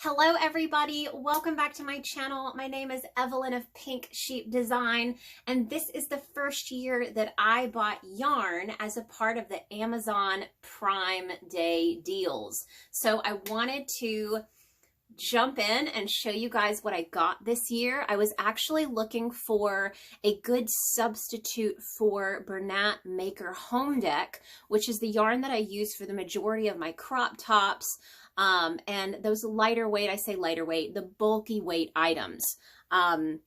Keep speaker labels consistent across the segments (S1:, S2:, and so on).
S1: Hello everybody, welcome back to my channel. My name is Evelyn of Pink Sheep Design, and this is the first year that I bought yarn as a part of the Amazon Prime Day deals. So I wanted to jump in and show you guys what I got this year. I was actually looking for a good substitute for Bernat Maker Home Deck, which is the yarn that I use for the majority of my crop tops. And those lighter weight, I say lighter weight, the bulky weight items. I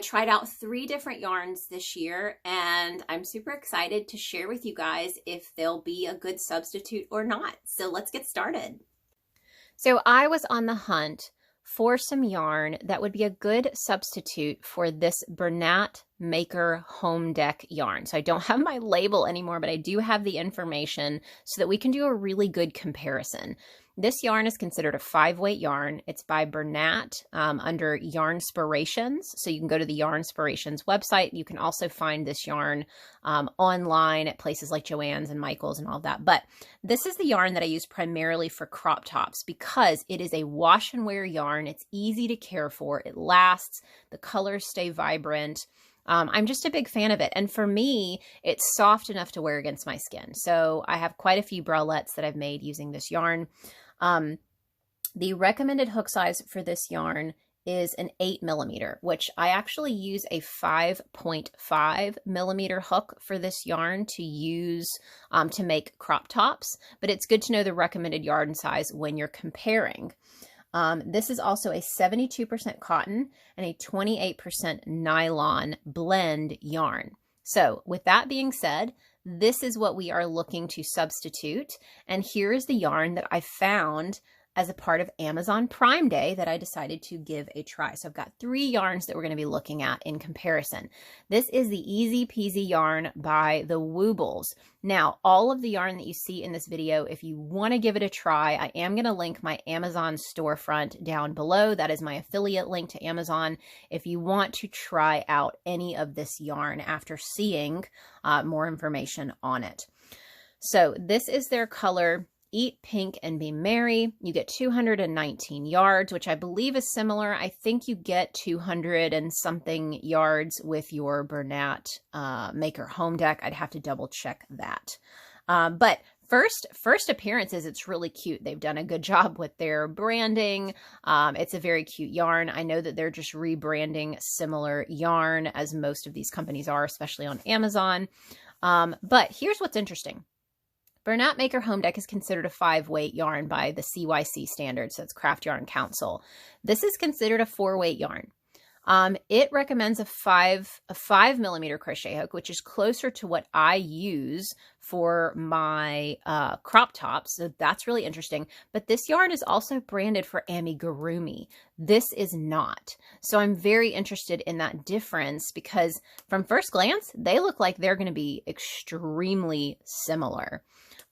S1: tried out 3 different yarns this year, and I'm super excited to share with you guys if they'll be a good substitute or not. So let's get started. So I was on the hunt for some yarn that would be a good substitute for this Bernat Maker Home Deck yarn. So I don't have my label anymore, but I do have the information so that we can do a really good comparison. This yarn is considered a 5-weight yarn. It's by Bernat under Yarnspirations. So you can go to the Yarnspirations website. You can also find this yarn online at places like Joann's and Michael's and all that. But this is the yarn that I use primarily for crop tops because it is a wash and wear yarn. It's easy to care for. It lasts. The colors stay vibrant. I'm just a big fan of it. And for me, it's soft enough to wear against my skin. So I have quite a few bralettes that I've made using this yarn. The recommended hook size for this yarn is an 8mm, which I actually use a 5.5mm hook for this yarn to use to make crop tops. But it's good to know the recommended yarn size when you're comparing. This is also a 72% cotton and a 28% nylon blend yarn. So with that being said, this is what we are looking to substitute. And here is the yarn that I found as a part of Amazon Prime Day that I decided to give a try. So I've got 3 yarns that we're going to be looking at in comparison. This is the Easy Peasy yarn by the Wubbles. Now, all of the yarn that you see in this video, if you want to give it a try, I am going to link my Amazon storefront down below. That is my affiliate link to Amazon. If you want to try out any of this yarn after seeing more information on it. So this is their color. Eat Pink and Be Merry. You get 219 yards, which I believe is similar. I think you get 200 and something yards with your Bernat Maker Home Deck. I'd have to double check that. But first appearances, it's really cute. They've done a good job with their branding. It's a very cute yarn. I know that they're just rebranding similar yarn as most of these companies are, especially on Amazon. But here's what's interesting. Bernat Maker Home Deck is considered a 5-weight yarn by the CYC standards, so it's Craft Yarn Council. This is considered a 4-weight yarn. It recommends a 5mm crochet hook, which is closer to what I use for my crop tops, so that's really interesting. But this yarn is also branded for amigurumi. This is not. So I'm very interested in that difference because from first glance, they look like they're going to be extremely similar.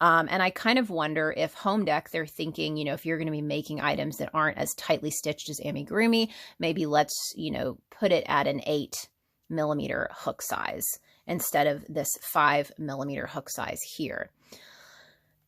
S1: And I kind of wonder if Home Deck, they're thinking, you know, if you're going to be making items that aren't as tightly stitched as amigurumi, maybe let's, you know, put it at an 8mm hook size instead of this 5mm hook size here.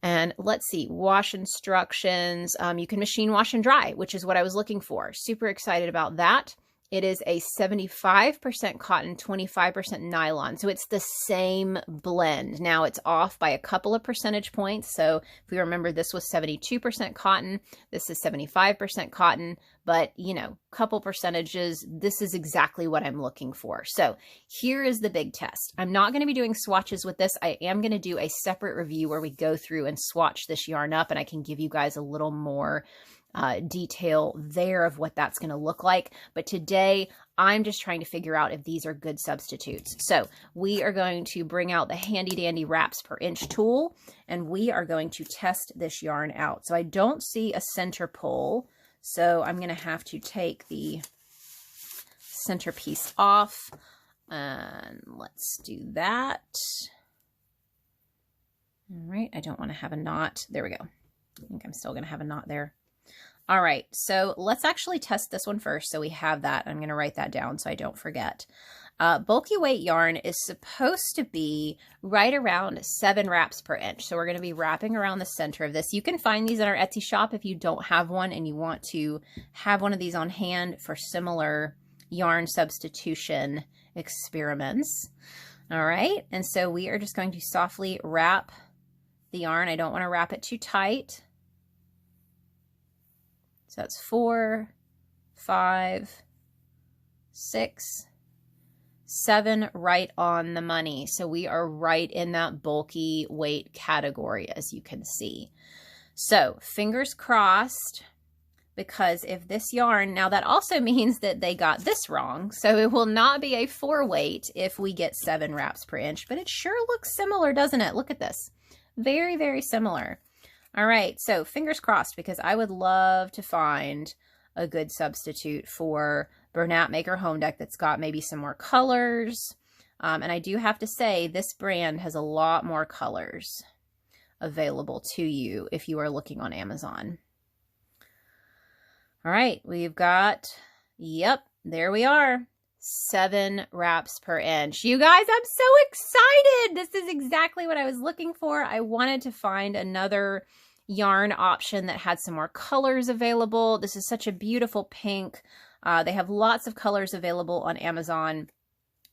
S1: And let's see, wash instructions. You can machine wash and dry, which is what I was looking for. Super excited about that. It is a 75% cotton, 25% nylon. So it's the same blend. Now it's off by a couple of percentage points. So if we remember, this was 72% cotton. This is 75% cotton, but you know, couple percentages, this is exactly what I'm looking for. So here is the big test. I'm not going to be doing swatches with this. I am going to do a separate review where we go through and swatch this yarn up, and I can give you guys a little more detail there of what that's going to look like. But today I'm just trying to figure out if these are good substitutes. So we are going to bring out the handy dandy wraps per inch tool, and we are going to test this yarn out. So I don't see a center pull, so I'm going to have to take the center piece off, and let's do that. All right, I don't want to have a knot. There we go. I think I'm still going to have a knot there. All right, so let's actually test this one first. So we have that. I'm going to write that down so I don't forget. Bulky weight yarn is supposed to be right around 7 wraps per inch. So we're going to be wrapping around the center of this. You can find these in our Etsy shop if you don't have one and you want to have one of these on hand for similar yarn substitution experiments. All right, and so we are just going to softly wrap the yarn. I don't want to wrap it too tight. So that's 4, 5, 6, 7 right on the money. So we are right in that bulky weight category, as you can see. So fingers crossed, because if this yarn, now that also means that they got this wrong. So it will not be a 4 weight if we get 7 wraps per inch, but it sure looks similar, doesn't it? Look at this. Very, very similar. All right, so fingers crossed, because I would love to find a good substitute for Bernat Maker Home Deck that's got maybe some more colors. And I do have to say, this brand has a lot more colors available to you if you are looking on Amazon. All right, we've got, yep, there we are. 7 wraps per inch. You guys, I'm so excited. This is exactly what I was looking for. I wanted to find another yarn option that had some more colors available. This is such a beautiful pink. They have lots of colors available on Amazon.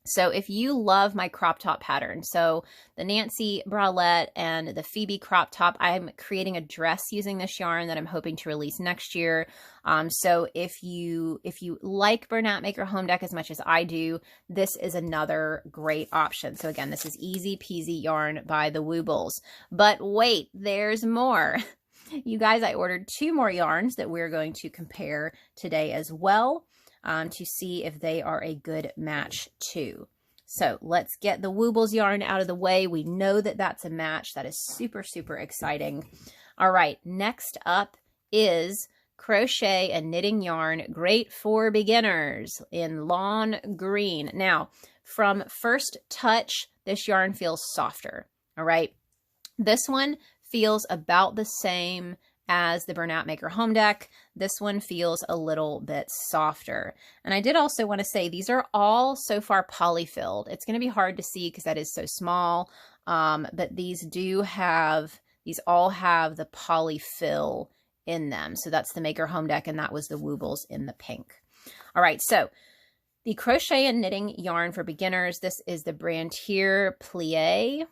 S1: So if you love my crop top pattern, so the Nancy bralette and the Phoebe crop top, I'm creating a dress using this yarn that I'm hoping to release next year. So if you like Bernat Maker Home Deck as much as I do, this is another great option. So again, this is Easy Peasy Yarn by the Wubbles. But wait, there's more. You guys, I ordered 2 more yarns that we're going to compare today as well. To see if they are a good match too. So let's get the Wubbles yarn out of the way. We know that that's a match. That is super, super exciting. All right, next up is crochet and knitting yarn, great for beginners, in lawn green. Now, from first touch, this yarn feels softer. All right, this one feels about the same as the Bernat Maker Home Deck. This one feels a little bit softer. And I did also want to say these are all so far poly-filled. It's going to be hard to see because that is so small, but these all have the poly-fill in them. So that's the Maker Home Deck, and that was the Wubbles in the pink. All right, so the crochet and knitting yarn for beginners, this is the brand here, Plie.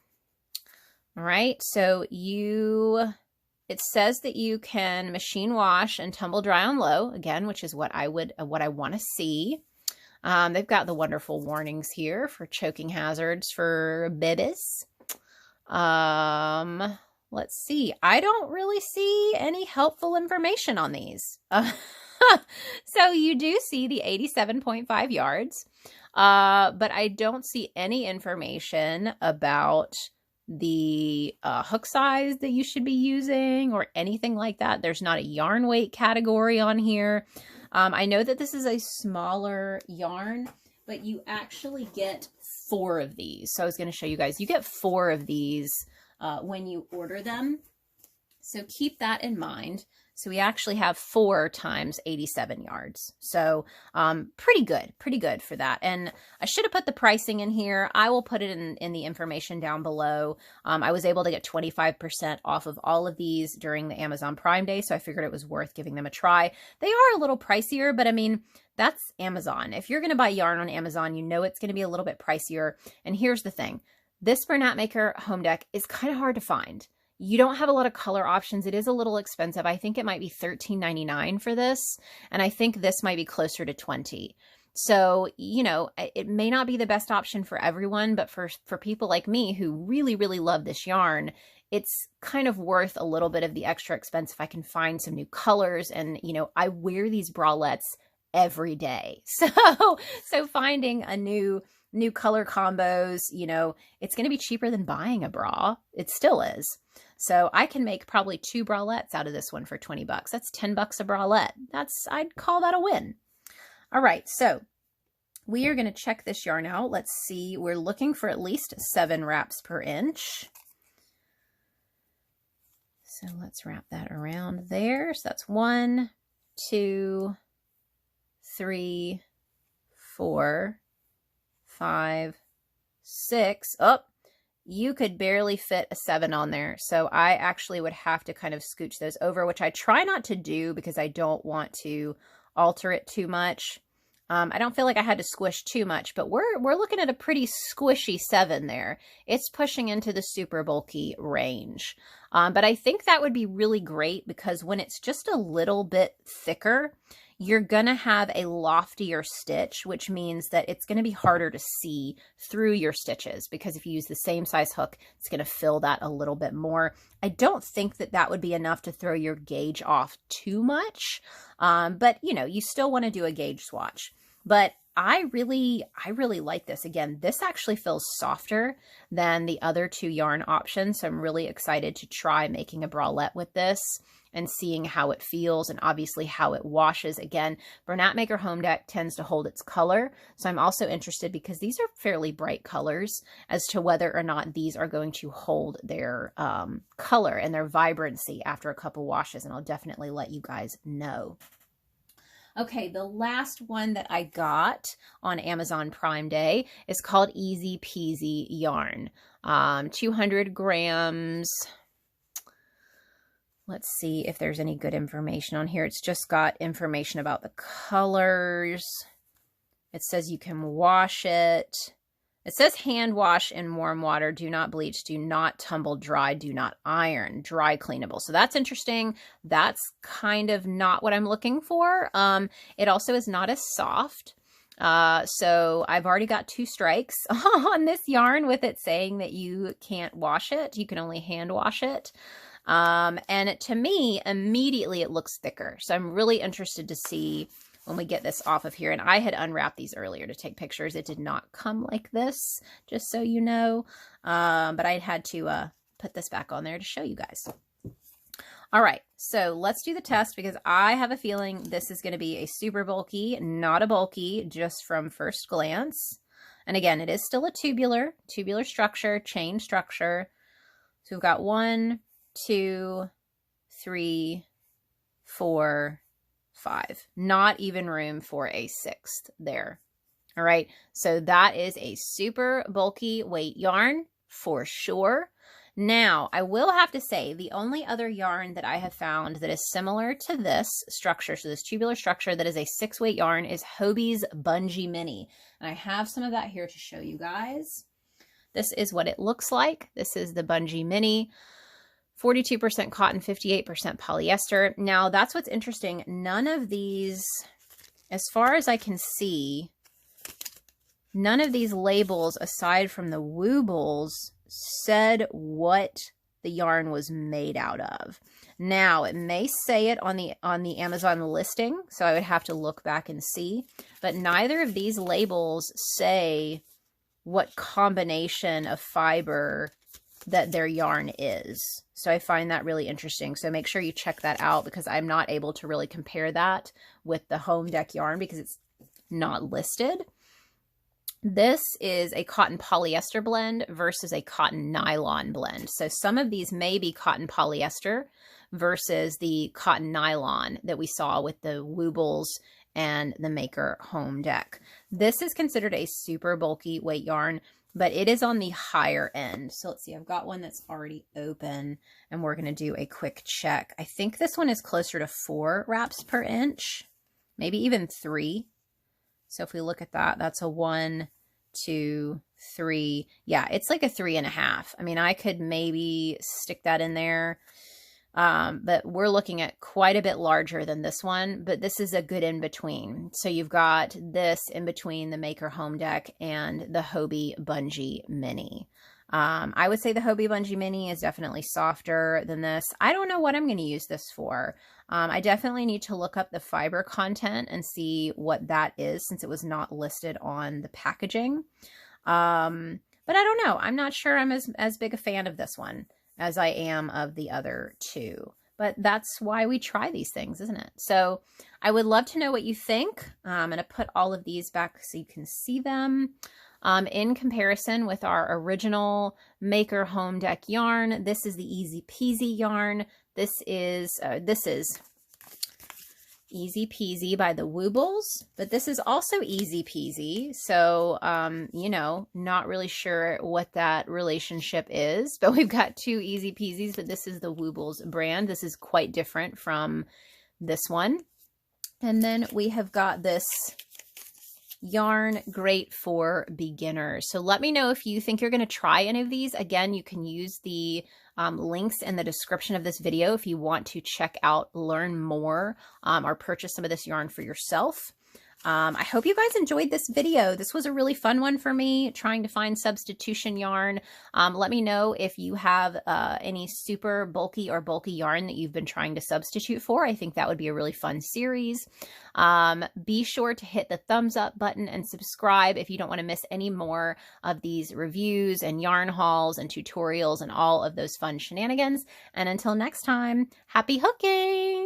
S1: All right, so it says that you can machine wash and tumble dry on low, again, which is what I want to see. They've got the wonderful warnings here for choking hazards for babies. Let's see. I don't really see any helpful information on these. So you do see the 87.5 yards, but I don't see any information about the hook size that you should be using or anything like that. There's not a yarn weight category on here. I know that this is a smaller yarn, but you actually get 4 of these. So I was going to show you guys, you get 4 of these when you order them. So keep that in mind. So we actually have 4 times 87 yards. So pretty good for that. And I should have put the pricing in here. I will put it in the information down below. I was able to get 25% off of all of these during the Amazon Prime Day, so I figured it was worth giving them a try. They are a little pricier, but I mean, that's Amazon. If you're going to buy yarn on Amazon, you know it's going to be a little bit pricier. And here's the thing. This Bernat Maker Home Deck is kind of hard to find. You don't have a lot of color options. It is a little expensive. I think it might be $13.99 for this, and I think this might be closer to $20. So, you know, it may not be the best option for everyone, but for people like me who really, really love this yarn, it's kind of worth a little bit of the extra expense if I can find some new colors. And, you know, I wear these bralettes every day. So finding a new color combos, you know, it's going to be cheaper than buying a bra. It still is. So I can make probably 2 bralettes out of this one for 20 bucks. That's 10 bucks a bralette. I'd call that a win. All right. So we are going to check this yarn out. Let's see. We're looking for at least 7 wraps per inch. So let's wrap that around there. So that's 1, 2, 3, 4, 5, 6. Oh, you could barely fit a 7 on there. So I actually would have to kind of scooch those over, which I try not to do because I don't want to alter it too much. I don't feel like I had to squish too much, but we're looking at a pretty squishy 7 there. It's pushing into the super bulky range. But I think that would be really great because when it's just a little bit thicker, you're gonna have a loftier stitch, which means that it's gonna be harder to see through your stitches because if you use the same size hook, it's gonna fill that a little bit more. I don't think that that would be enough to throw your gauge off too much, but you know, you still wanna do a gauge swatch. But I really like this. Again, this actually feels softer than the other 2 yarn options, so I'm really excited to try making a bralette with this and seeing how it feels and obviously how it washes. Again, Bernat Maker Home Deck tends to hold its color, so I'm also interested because these are fairly bright colors as to whether or not these are going to hold their color and their vibrancy after a couple washes, and I'll definitely let you guys know. Okay, the last one that I got on Amazon Prime Day is called Easy Peasy Yarn. 200 grams. Let's see if there's any good information on here. It's just got information about the colors. It says you can wash it. It says hand wash in warm water, do not bleach, do not tumble dry, do not iron, dry cleanable. So that's interesting. That's kind of not what I'm looking for. It also is not as soft. So I've already got 2 strikes on this yarn with it saying that you can't wash it. You can only hand wash it. And to me, immediately it looks thicker. So I'm really interested to see when we get this off of here. And I had unwrapped these earlier to take pictures. It did not come like this, just so you know. But I had to put this back on there to show you guys. All right, so let's do the test because I have a feeling this is going to be a super bulky, not a bulky, just from first glance. And again, it is still a tubular structure, chain structure. So we've got 1, 2, 3, 4, 5. Not even room for a 6th there. All right, so that is a super bulky weight yarn for sure. Now, I will have to say the only other yarn that I have found that is similar to this structure, so this tubular structure that is a 6-weight yarn, is Hobie's Bungee Mini. And I have some of that here to show you guys. This is what it looks like. This is the Bungee Mini. 42% cotton, 58% polyester. Now, that's what's interesting. None of these, as far as I can see, none of these labels, aside from the Wubbles, said what the yarn was made out of. Now, it may say it on the Amazon listing, so I would have to look back and see, but neither of these labels say what combination of fiber that their yarn is. So I find that really interesting. So make sure you check that out because I'm not able to really compare that with the Home Deck yarn because it's not listed. This is a cotton polyester blend versus a cotton nylon blend. So some of these may be cotton polyester versus the cotton nylon that we saw with the Wubbles and the Maker Home Deck. This is considered a super bulky weight yarn, but it is on the higher end. So let's see, I've got one that's already open and we're gonna do a quick check. I think this one is closer to 4 wraps per inch, maybe even 3. So if we look at that, that's a 1, 2, 3. Yeah, it's like a 3.5. I mean, I could maybe stick that in there, but we're looking at quite a bit larger than this one, but this is a good in-between. So you've got this in between the Maker Home Deck and the Hobie Bungee Mini. I would say the Hobie Bungee Mini is definitely softer than this. I don't know what I'm going to use this for. I definitely need to look up the fiber content and see what that is since it was not listed on the packaging. But I don't know. I'm not sure I'm as big a fan of this one as I am of the other 2. But that's why we try these things, isn't it? So I would love to know what you think. I'm going to put all of these back so you can see them. In comparison with our original Maker Home Deck yarn, this is the Easy Peasy yarn. This is Easy Peasy by the Wubbles, but this is also easy peasy. So, you know, not really sure what that relationship is, but we've got two Easy Peasies, but this is the Wubbles brand. This is quite different from this one. And then we have got this yarn, great for beginners. So let me know if you think you're going to try any of these. Again, you can use the links in the description of this video if you want to check out, learn more, or purchase some of this yarn for yourself. I hope you guys enjoyed this video. This was a really fun one for me, trying to find substitution yarn. Let me know if you have any super bulky or bulky yarn that you've been trying to substitute for. I think that would be a really fun series. Be sure to hit the thumbs up button and subscribe if you don't want to miss any more of these reviews and yarn hauls and tutorials and all of those fun shenanigans. And until next time, happy hooking!